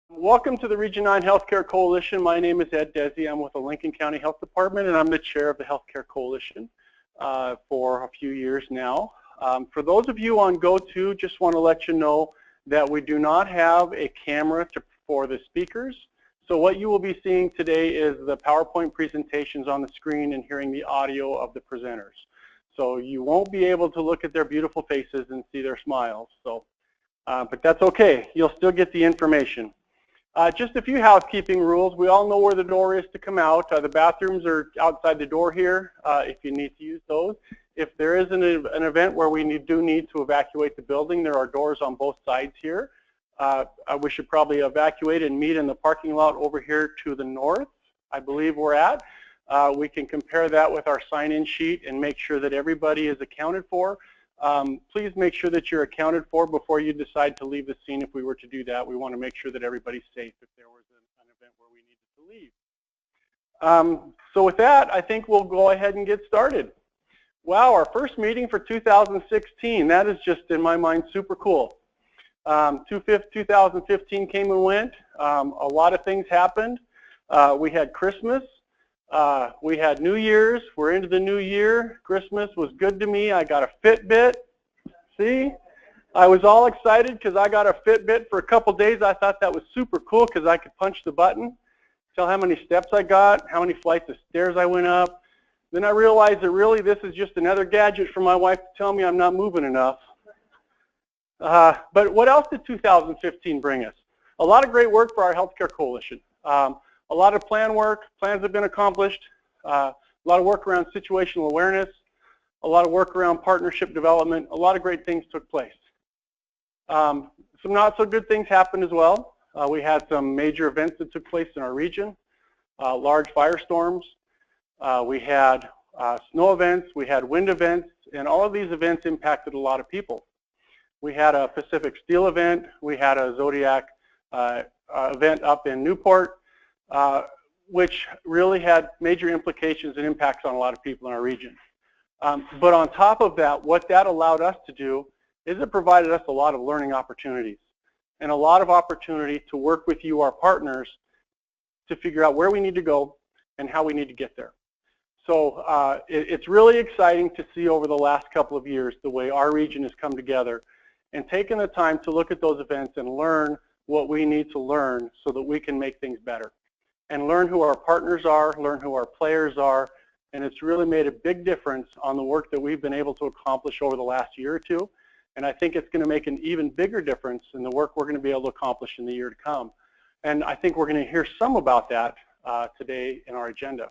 Welcome to the Region 9 Healthcare Coalition. My name is Dzedzy. I'm with the Lincoln County Health Department, and I'm the chair of the Healthcare Coalition for a few years now. For those of you on GoTo, just want to let you know that we do not have a camera for the speakers. So what you will be seeing today is the PowerPoint presentations on the screen and hearing the audio of the presenters. So you won't be able to look at their beautiful faces and see their smiles. So, but that's okay. You'll still get the information. Just a few housekeeping rules. We all know where the door is to come out. The bathrooms are outside the door here if you need to use those. If there is an event where we do need to evacuate the building, there are doors on both sides here. We should probably evacuate and meet in the parking lot over here to the north, I believe we're at. We can compare that with our sign-in sheet and make sure that everybody is accounted for. Please make sure that you're accounted for before you decide to leave the scene. If we were to do that, we want to make sure that everybody's safe if there was an event where we needed to leave. So with that, I think we'll go ahead and get started. Wow, our first meeting for 2016. That is just, in my mind, super cool. 2015 came and went. A lot of things happened. We had Christmas. We had New Year's. We're into the new year. Christmas was good to me. I got a Fitbit. See? I was all excited because I got a Fitbit for a couple days. I thought that was super cool because I could punch the button, tell how many steps I got, how many flights of stairs I went up. Then I realized that really this is just another gadget for my wife to tell me I'm not moving enough. But what else did 2015 bring us? A lot of great work for our Healthcare Coalition. A lot of plans have been accomplished, a lot of work around situational awareness, a lot of work around partnership development, a lot of great things took place. Some not so good things happened as well. We had some major events that took place in our region, large firestorms, we had snow events, we had wind events, and all of these events impacted a lot of people. We had a Pacific Steel event, we had a Zodiac event up in Newport, which really had major implications and impacts on a lot of people in our region. But on top of that, what that allowed us to do is it provided us a lot of learning opportunities and a lot of opportunity to work with you, our partners, to figure out where we need to go and how we need to get there. So it's really exciting to see over the last couple of years the way our region has come together and taken the time to look at those events and learn what we need to learn so that we can make things better. And learn who our partners are, learn who our players are, and it's really made a big difference on the work that we've been able to accomplish over the last year or two, and I think it's going to make an even bigger difference in the work we're going to be able to accomplish in the year to come. And I think we're going to hear some about that today in our agenda.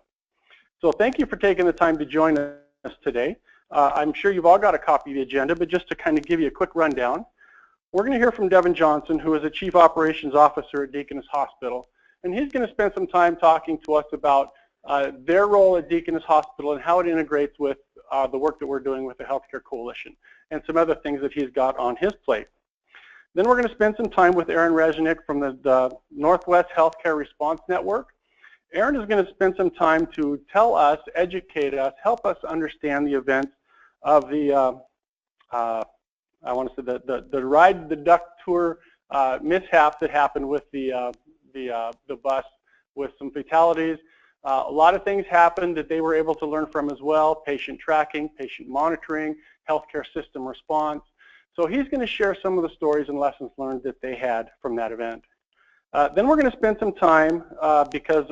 So thank you for taking the time to join us today. I'm sure you've all got a copy of the agenda, but just to kind of give you a quick rundown, we're going to hear from Devin Johnson, who is a Chief Operations Officer at Deaconess Hospital. And he's going to spend some time talking to us about their role at Deaconess Hospital and how it integrates with the work that we're doing with the Healthcare Coalition and some other things that he's got on his plate. Then we're going to spend some time with Aaron Reznick from the Northwest Healthcare Response Network. Aaron is going to spend some time to tell us, educate us, help us understand the events of the, I want to say the Ride the Duck Tour mishap that happened with the bus with some fatalities. A lot of things happened that they were able to learn from as well: patient tracking, patient monitoring, healthcare system response. So he's going to share some of the stories and lessons learned that they had from that event. Then we're going to spend some time because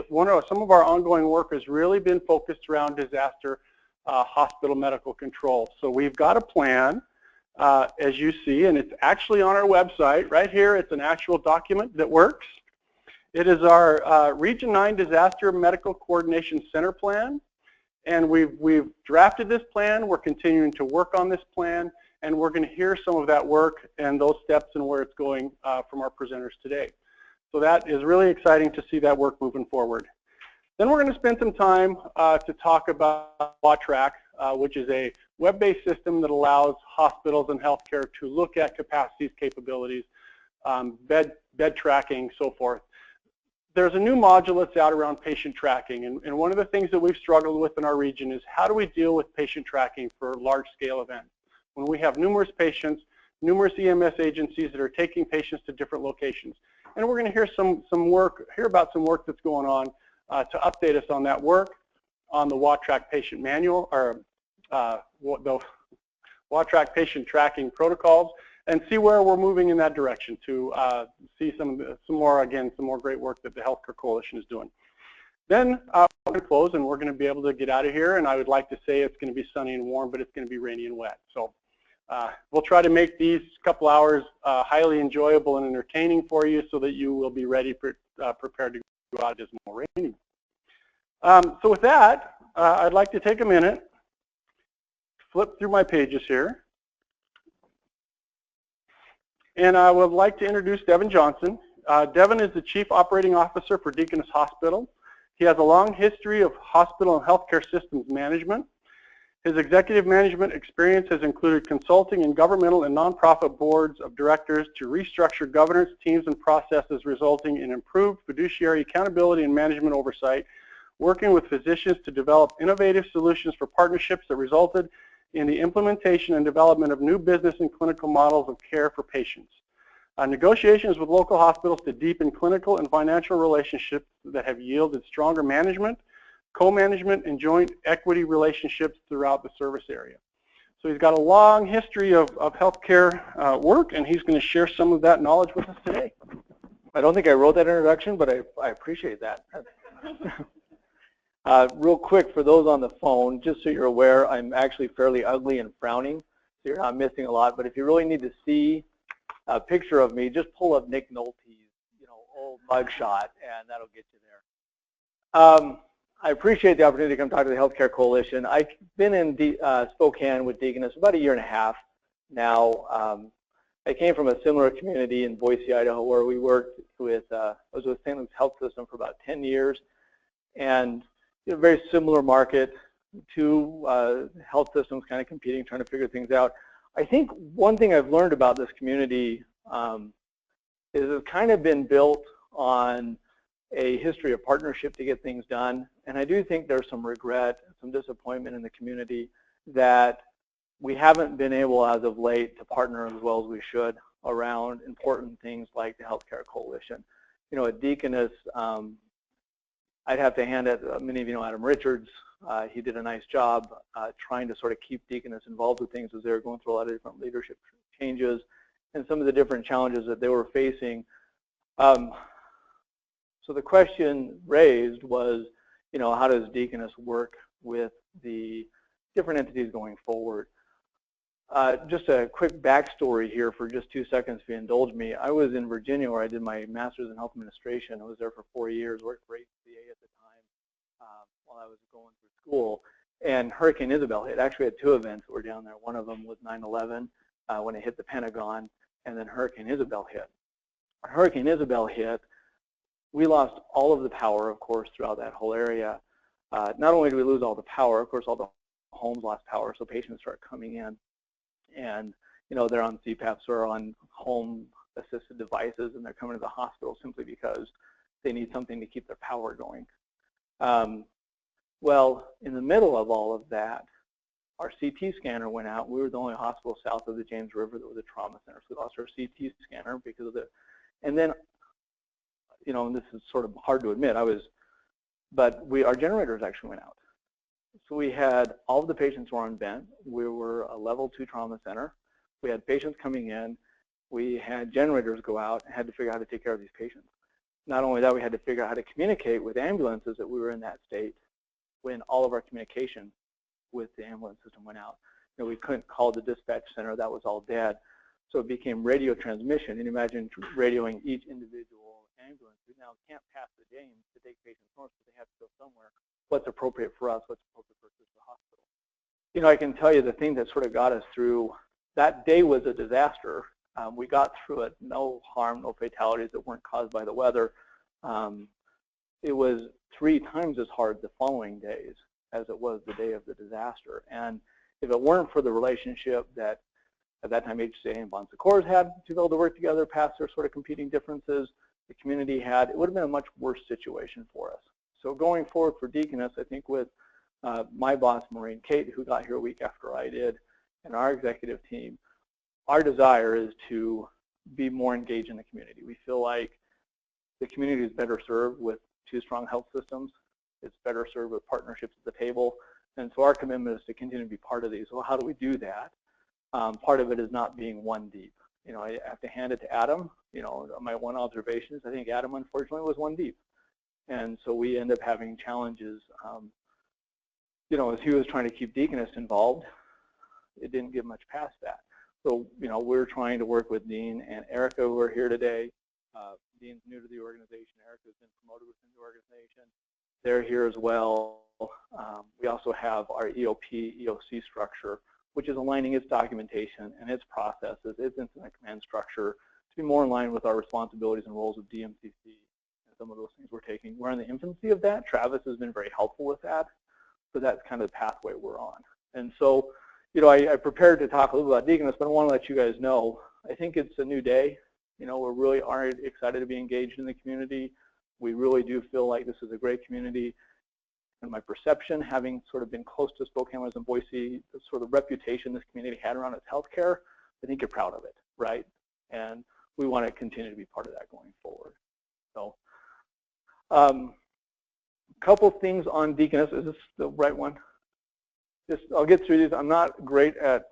some of our ongoing work has really been focused around disaster hospital medical control. So we've got a plan, as you see, and it's actually on our website right here. It's an actual document that works. It is our Region 9 Disaster Medical Coordination Center plan, and we've drafted this plan. We're continuing to work on this plan, and we're going to hear some of that work and those steps and where it's going from our presenters today. So that is really exciting to see that work moving forward. Then we're going to spend some time to talk about Bariatric, which is a web-based system that allows hospitals and healthcare to look at capacities, capabilities, bed tracking, so forth. There's a new module that's out around patient tracking, and one of the things that we've struggled with in our region is how do we deal with patient tracking for large-scale events? When we have numerous patients, numerous EMS agencies that are taking patients to different locations, And we're going to hear hear about some work that's going on to update us on that work, on the WATTRAC patient manual, or the WATTRAC patient tracking protocols, and see where we're moving in that direction to see some more great work that the Healthcare Coalition is doing. Then we're going to close, and we're going to be able to get out of here. And I would like to say it's going to be sunny and warm, but it's going to be rainy and wet. So we'll try to make these couple hours highly enjoyable and entertaining for you, so that you will be ready, prepared to go out dismal raining. So with that, I'd like to take a minute, flip through my pages here. And I would like to introduce Devin Johnson. Devin is the Chief Operating Officer for Deaconess Hospital. He has a long history of hospital and healthcare systems management. His executive management experience has included consulting in governmental and nonprofit boards of directors to restructure governance teams and processes, resulting in improved fiduciary accountability and management oversight, working with physicians to develop innovative solutions for partnerships that resulted in the implementation and development of new business and clinical models of care for patients. Negotiations with local hospitals to deepen clinical and financial relationships that have yielded stronger management, co-management, and joint equity relationships throughout the service area. So he's got a long history of healthcare work, and he's going to share some of that knowledge with us today. I don't think I wrote that introduction, but I appreciate that. Real quick, for those on the phone, just so you're aware, I'm actually fairly ugly and frowning, so you're not missing a lot. But if you really need to see a picture of me, just pull up Nick Nolte's, old mugshot, and that'll get you there. I appreciate the opportunity to come talk to the Healthcare Coalition. I've been in Spokane with Deaconess about 1.5 years now. I came from a similar community in Boise, Idaho, where we worked with, I was with St. Luke's Health System for about 10 years, and a very similar market, two health systems kind of competing, trying to figure things out. I think one thing I've learned about this community is it's kind of been built on a history of partnership to get things done. And I do think there's some regret, some disappointment in the community that we haven't been able as of late to partner as well as we should around important things like the Healthcare Coalition. At Deaconess, I'd have to hand it, many of you know Adam Richards. He did a nice job trying to sort of keep Deaconess involved with things as they were going through a lot of different leadership changes and some of the different challenges that they were facing. So the question raised was, how does Deaconess work with the different entities going forward? Just a quick backstory here for just 2 seconds, if you indulge me. I was in Virginia where I did my master's in health administration. I was there for 4 years, worked for HCA at the time while I was going through school. And Hurricane Isabel hit. Actually, we had 2 events that were down there. One of them was 9/11 when it hit the Pentagon, and then Hurricane Isabel hit. When Hurricane Isabel hit, we lost all of the power, of course, throughout that whole area. Not only did we lose all the power, of course, all the homes lost power, so patients start coming in. And, they're on CPAPs or on home-assisted devices, and they're coming to the hospital simply because they need something to keep their power going. Well, in the middle of all of that, our CT scanner went out. We were the only hospital south of the James River that was a trauma center, so we lost our CT scanner because of it. And then, and this is sort of hard to admit, but our generators actually went out. So we had all of the patients were on vent. We were a level 2 trauma center. We had patients coming in. We had generators go out and had to figure out how to take care of these patients. Not only that, we had to figure out how to communicate with ambulances that we were in that state when all of our communication with the ambulance system went out. We couldn't call the dispatch center. That was all dead. So it became radio transmission. And imagine radioing each individual ambulance who now can't pass the James to take patients north, so they have to go somewhere. What's appropriate for us, what's appropriate for the hospital. I can tell you the thing that sort of got us through, that day was a disaster. We got through it, no harm, no fatalities that weren't caused by the weather. It was 3 times as hard the following days as it was the day of the disaster. And if it weren't for the relationship that at that time HCA and Bon Secours had to be able to work together past their sort of competing differences, the community had, it would have been a much worse situation for us. So going forward for Deaconess, I think with my boss, Maureen Kate, who got here a week after I did, and our executive team, our desire is to be more engaged in the community. We feel like The community is better served with 2 strong health systems. It's better served with partnerships at the table. And so our commitment is to continue to be part of these. So how do we do that? Part of it is not being one deep. You know, I have to hand it to Adam. You know, my one observation is I think Adam, unfortunately, was one deep. And so we end up having challenges. You know, as he was trying to keep Deaconess involved, it didn't get much past that. So, you know, we're trying to work with Dean and Erica, who are here today. Dean's new to the organization. Erica's been promoted within the organization. They're here as well. We also have our EOP, EOC structure, which is aligning its documentation and its processes, its incident command structure to be more in line with our responsibilities and roles of DMCC and some of those things we're taking. We're in the infancy of that. Travis has been very helpful with that. So that's kind of the pathway we're on. And so, you know, I prepared to talk a little about Deaconess, but I want to let you guys know, I think it's a new day. You know, we really are excited to be engaged in the community. We really do feel like this is a great community. And my perception, having sort of been close to Spokane and Boise, the sort of reputation this community had around its healthcare, I think you're proud of it, right? And we want to continue to be part of that going forward. So, couple things on Deaconess. Is this the right one? Just, I'll get through these. I'm not great at,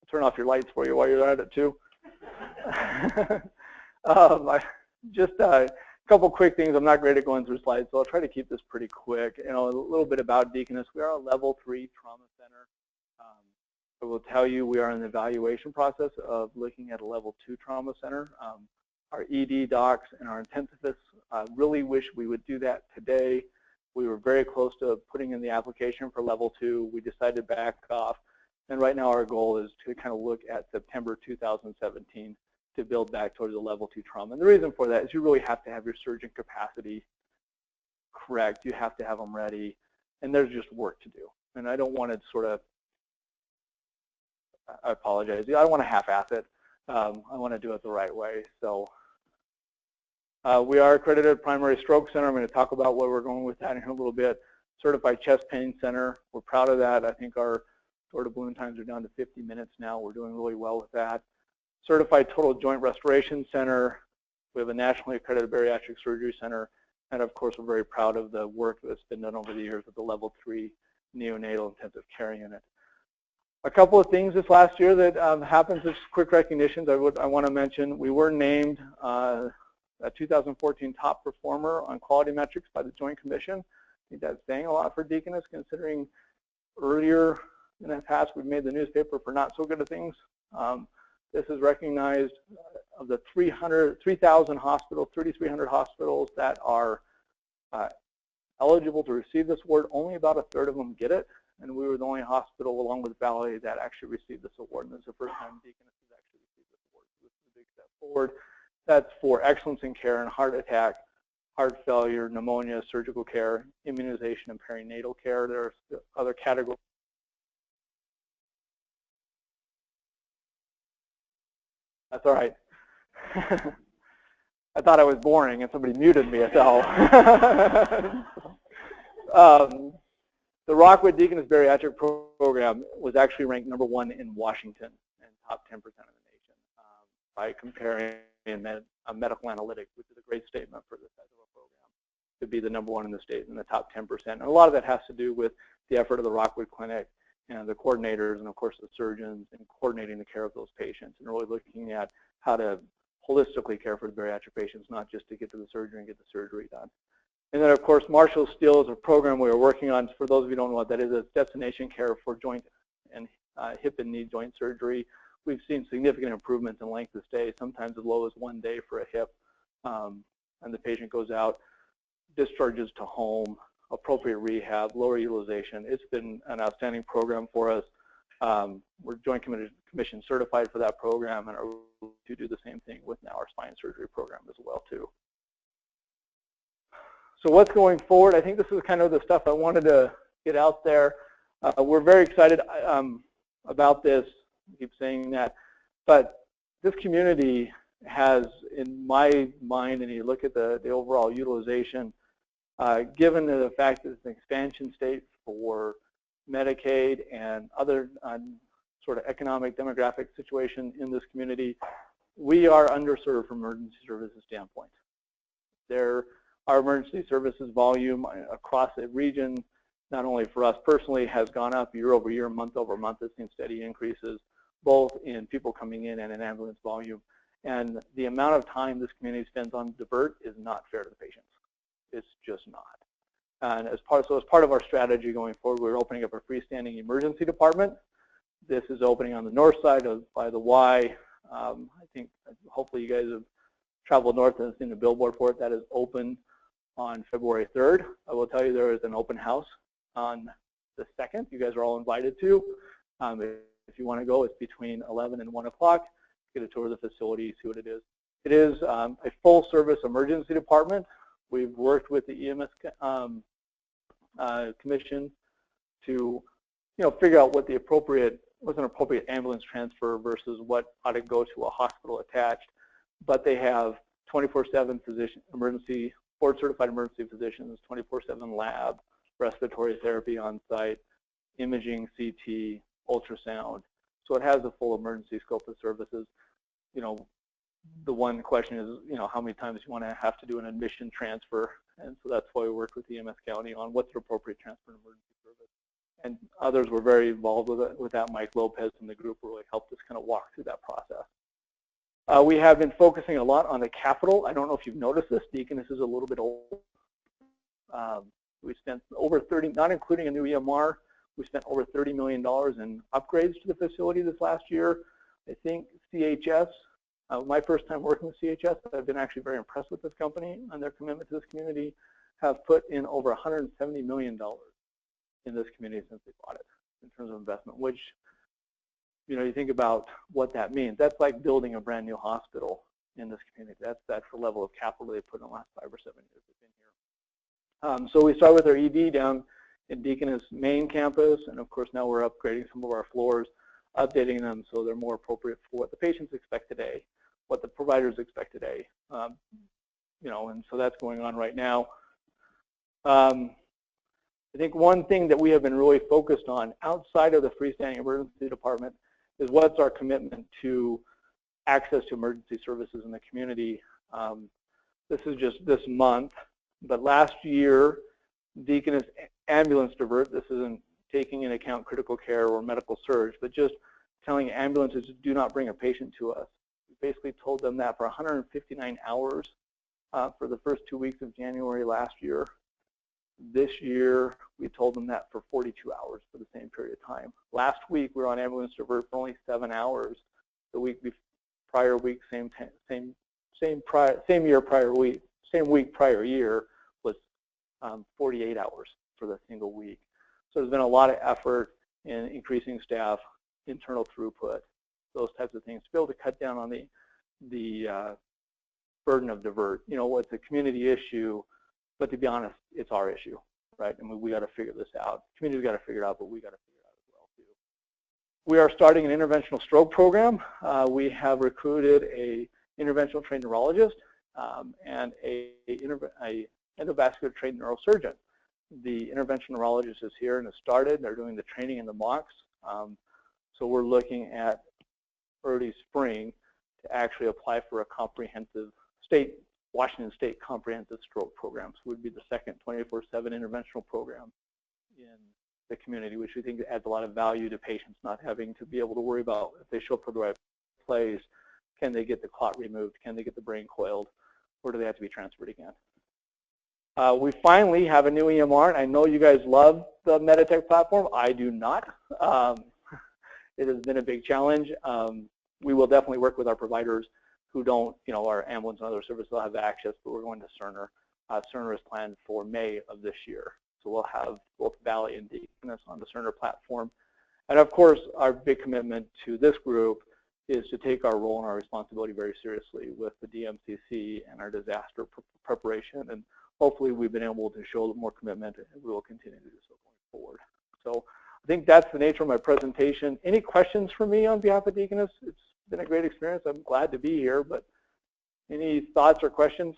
turn off your lights for you while you're at it too. Just a couple quick things. I'm not great at going through slides, so I'll try to keep this pretty quick. You know, a little bit about Deaconess. We are a level 3 trauma center. I will tell you we are in the evaluation process of looking at a level 2 trauma center. Our ED docs and our intensivists really wish we would do that today. We were very close to putting in the application for level 2. We decided to back off. And right now our goal is to kind of look at September 2017 to build back towards the level 2 trauma. And the reason for that is you really have to have your surgeon capacity correct. You have to have them ready. And there's just work to do. And I don't want to sort of, I apologize. I don't want to half-ass it. I want to do it the right way. So we are accredited primary stroke center. I'm going to talk about where we're going with that in a little bit. Certified chest pain center. We're proud of that. I think our door to balloon times are down to 50 minutes now. We're doing really well with that. Certified total joint restoration center. We have a nationally accredited bariatric surgery center. And of course, we're very proud of the work that's been done over the years with the level 3 neonatal intensive care unit. A couple of things this last year that happened, just quick recognitions I want to mention. We were named a 2014 top performer on quality metrics by the Joint Commission. I think that's saying a lot for Deaconess, considering earlier in the past we've made the newspaper for not so good of things. This is recognized of the 3,000 hospitals, 3,300 hospitals that are eligible to receive this award. Only about a third of them get it, and we were the only hospital, along with Valley, that actually received this award. And this is the first time Deaconess has actually received this award. So this is a big step forward. That's for excellence in care in heart attack, heart failure, pneumonia, surgical care, immunization, and perinatal care. There are other categories. That's all right. I thought I was boring and somebody muted me, so. The Rockwood Deaconess Bariatric program was actually ranked #1 in Washington and top 10% of the nation by comparing medical analytics, which is a great statement for this type of a program, to be the #1 in the state in the top 10%. And a lot of that has to do with the effort of the Rockwood Clinic and the coordinators and, of course, the surgeons in coordinating the care of those patients and really looking at how to holistically care for the bariatric patients, not just to get to the surgery and get the surgery done. And then, of course, Marshall Steele is a program we are working on. For those of you who don't know what that is, it's destination care for joint and hip and knee joint surgery. We've seen significant improvements in length of stay, sometimes as low as 1 day for a hip. And the patient goes out, discharges to home, appropriate rehab, lower utilization. It's been an outstanding program for us. We're Joint Commission certified for that program and are to do the same thing with now our spine surgery program as well too. So what's going forward? I think this is kind of the stuff I wanted to get out there. We're very excited about this. I keep saying that, but this community has, in my mind, and you look at the overall utilization, given the fact that it's an expansion state for Medicaid and other sort of economic demographic situation in this community, we are underserved from an emergency services standpoint. Our emergency services volume across the region, not only for us personally, has gone up year over year, month over month. It's seen steady increases, both in people coming in and in ambulance volume. And the amount of time this community spends on divert is not fair to the patients. It's just not. And as part of our strategy going forward, we're opening up a freestanding emergency department. This is opening on the north side by the Y. I think hopefully you guys have traveled north and seen the billboard for it. That is open on February 3rd. I will tell you there is an open house on the 2nd. You guys are all invited to. If you want to go, it's between 11 and 1 o'clock. Get a tour of the facility, see what it is. It is a full-service emergency department. We've worked with the EMS commission to, figure out what's an appropriate ambulance transfer versus what ought to go to a hospital attached. But they have 24/7 emergency, board-certified emergency physicians, 24/7 lab, respiratory therapy on site, imaging, CT, ultrasound. So it has a full emergency scope of services. The one question is, how many times you want to have to do an admission transfer, and so that's why we worked with EMS County on what's the appropriate transfer in emergency service. And others were very involved with that. Mike Lopez and the group really helped us kind of walk through that process. We have been focusing a lot on the capital. I don't know if you've noticed this. Deaconess is a little bit old. We spent over 30, not including a new EMR, we spent over $30 million in upgrades to the facility this last year. I think CHS, my first time working with CHS, I've been actually very impressed with this company and their commitment to this community, have put in over $170 million in this community since they bought it in terms of investment, which, you think about what that means. That's like building a brand new hospital in this community. That's the level of capital they put in the last 5 or 7 years they've been here. So we start with our ED down in Deaconess main campus, and of course now we're upgrading some of our floors, updating them so they're more appropriate for what the patients expect today, what the providers expect today, and so that's going on right now. I think one thing that we have been really focused on outside of the freestanding emergency department is what's our commitment to access to emergency services in the community. This is just this month, but last year, Deaconess ambulance divert, this isn't taking into account critical care or medical surge, but just telling ambulances do not bring a patient to us. We basically told them that for 159 hours for the first 2 weeks of January last year. This year, we told them that for 42 hours for the same period of time. Last week, we were on ambulance divert for only 7 hours. The week prior week, same week prior year was 48 hours for the single week. So there's been a lot of effort in increasing staff, internal throughput, those types of things to be able to cut down on the burden of divert. It's a community issue, but to be honest, it's our issue, right? I mean, we got to figure this out. The community's got to figure it out, but we got to figure it out as well too. We are starting an interventional stroke program. We have recruited a interventional trained neurologist and a endovascular trained neurosurgeon. The interventional neurologist is here and has started. They're doing the training in the mocks. So we're looking at early spring to actually apply for a comprehensive Washington State comprehensive stroke program. So it would be the second 24/7 interventional program in the community, which we think adds a lot of value to patients not having to be able to worry about if they show up to the right place, can they get the clot removed, can they get the brain coiled, or do they have to be transferred again? We finally have a new EMR, and I know you guys love the Meditech platform. I do not. It has been a big challenge. We will definitely work with our providers who don't, our ambulance and other services will have access, but we're going to Cerner. Cerner is planned for May of this year. So we'll have both Valley and Deaconess on the Cerner platform. And of course, our big commitment to this group is to take our role and our responsibility very seriously with the DMCC and our disaster preparation. And hopefully we've been able to show more commitment, and we will continue to do so going forward. So I think that's the nature of my presentation. Any questions for me on behalf of Deaconess? It's been a great experience. I'm glad to be here, but any thoughts or questions?